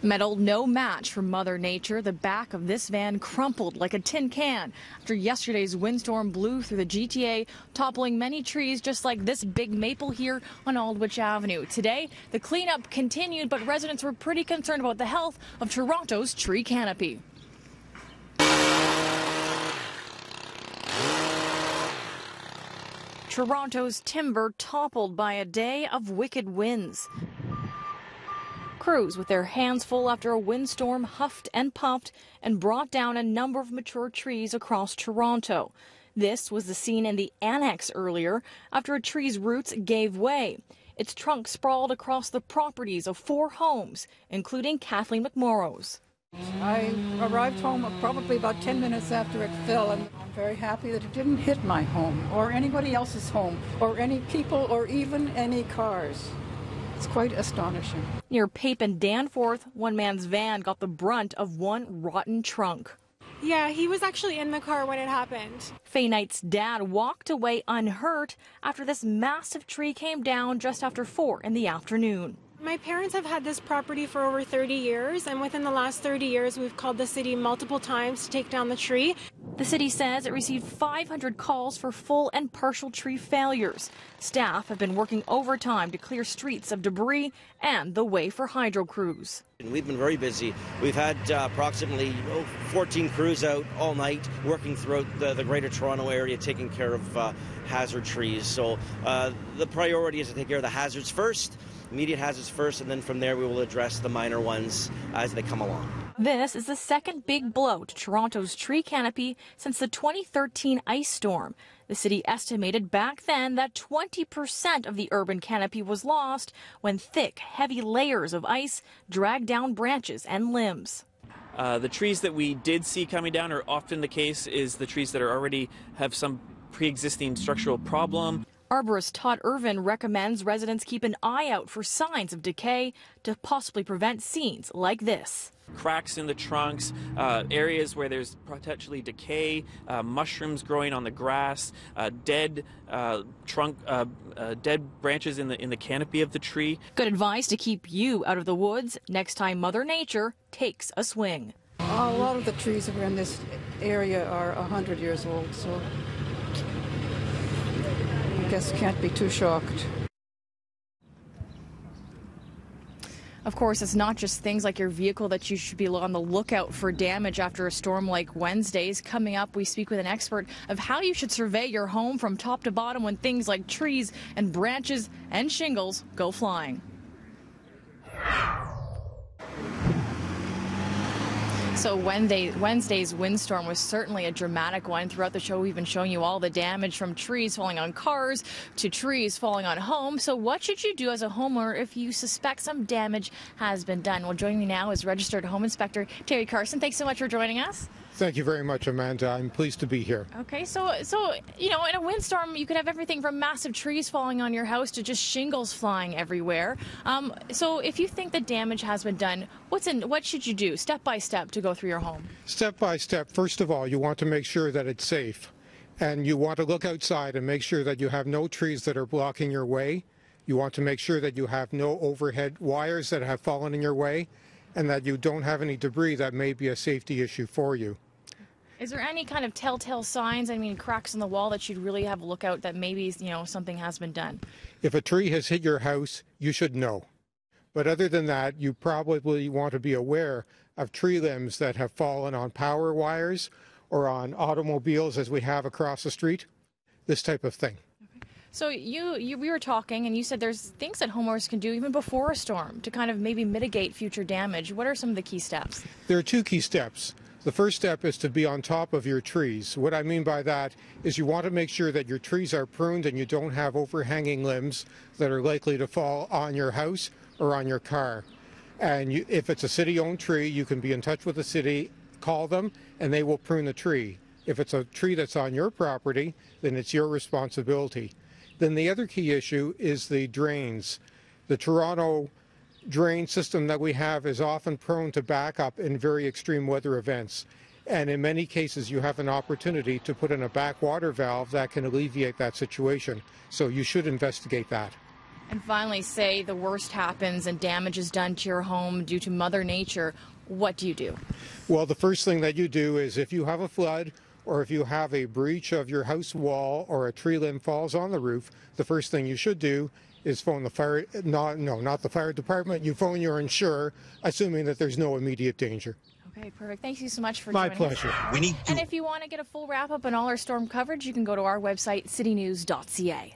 Metal no match for Mother Nature. The back of this van crumpled like a tin can after yesterday's windstorm blew through the GTA, toppling many trees just like this big maple here on Aldwych Avenue. Today, the cleanup continued, but residents were pretty concerned about the health of Toronto's tree canopy. Toronto's timber toppled by a day of wicked winds. Crews with their hands full after a windstorm huffed and puffed and brought down a number of mature trees across Toronto. This was the scene in the Annex earlier after a tree's roots gave way. Its trunk sprawled across the properties of 4 homes, including Kathleen McMorrow's. I arrived home probably about 10 minutes after it fell, and I'm very happy that it didn't hit my home or anybody else's home or any people or even any cars. It's quite astonishing. Near Pape and Danforth, one man's van got the brunt of one rotten trunk. Yeah, he was actually in the car when it happened. Faye Knight's dad walked away unhurt after this massive tree came down just after 4 in the afternoon. My parents have had this property for over 30 years, and within the last 30 years, we've called the city multiple times to take down the tree. The city says it received 500 calls for full and partial tree failures. Staff have been working overtime to clear streets of debris and the way for hydro crews. We've been very busy. We've had approximately 14 crews out all night working throughout the Greater Toronto area, taking care of hazard trees. So the priority is to take care of the hazards first. Immediate hazards first, and then from there we will address the minor ones as they come along. This is the second big blow to Toronto's tree canopy since the 2013 ice storm. The city estimated back then that 20% of the urban canopy was lost when thick, heavy layers of ice dragged down branches and limbs. The trees that we did see coming down are often the case is the trees that are already have some pre-existing structural problem. Arborist Todd Irvin recommends residents keep an eye out for signs of decay to possibly prevent scenes like this. Cracks in the trunks, areas where there's potentially decay, mushrooms growing on the grass, dead dead branches in the canopy of the tree. Good advice to keep you out of the woods next time Mother Nature takes a swing. A lot of the trees that are in this area are 100 years old, so I guess can't be too shocked. Of course, it's not just things like your vehicle that you should be on the lookout for damage after a storm like Wednesday's. Coming up, we speak with an expert of how you should survey your home from top to bottom when things like trees and branches and shingles go flying. So Wednesday's windstorm was certainly a dramatic one. Throughout the show, we've been showing you all the damage from trees falling on cars to trees falling on homes. So what should you do as a homeowner if you suspect some damage has been done? Well, joining me now is registered home inspector Terry Carson. Thanks so much for joining us. Thank you very much, Amanda. I'm pleased to be here. Okay, so you know, in a windstorm, you could have everything from massive trees falling on your house to just shingles flying everywhere. So if you think the damage has been done, what should you do step by step to go through your home? Step by step, first of all, you want to make sure that it's safe. And you want to look outside and make sure that you have no trees that are blocking your way. You want to make sure that you have no overhead wires that have fallen in your way, and that you don't have any debris that may be a safety issue for you. Is there any kind of telltale signs, I mean, cracks in the wall that you'd really have a look out that maybe, you know, something has been done? If a tree has hit your house, you should know. But other than that, you probably want to be aware of tree limbs that have fallen on power wires or on automobiles as we have across the street, this type of thing. So we were talking, and you said there's things that homeowners can do even before a storm to kind of maybe mitigate future damage. What are some of the key steps? There are 2 key steps. The first step is to be on top of your trees. What I mean by that is you want to make sure that your trees are pruned and you don't have overhanging limbs that are likely to fall on your house or on your car. And if it's a city-owned tree, you can be in touch with the city, call them, and they will prune the tree. If it's a tree that's on your property, then it's your responsibility. Then the other key issue is the drains. The Toronto drain system that we have is often prone to backup in very extreme weather events. And in many cases, you have an opportunity to put in a backwater valve that can alleviate that situation. So you should investigate that. And finally, say the worst happens and damage is done to your home due to Mother Nature. What do you do? Well, the first thing that you do is if you have a flood or if you have a breach of your house wall or a tree limb falls on the roof, the first thing you should do is phone the fire, not the fire department. You phone your insurer, assuming that there's no immediate danger. Okay, perfect. Thank you so much for My joining pleasure. us. And if you want to get a full wrap-up on all our storm coverage, you can go to our website, citynews.ca.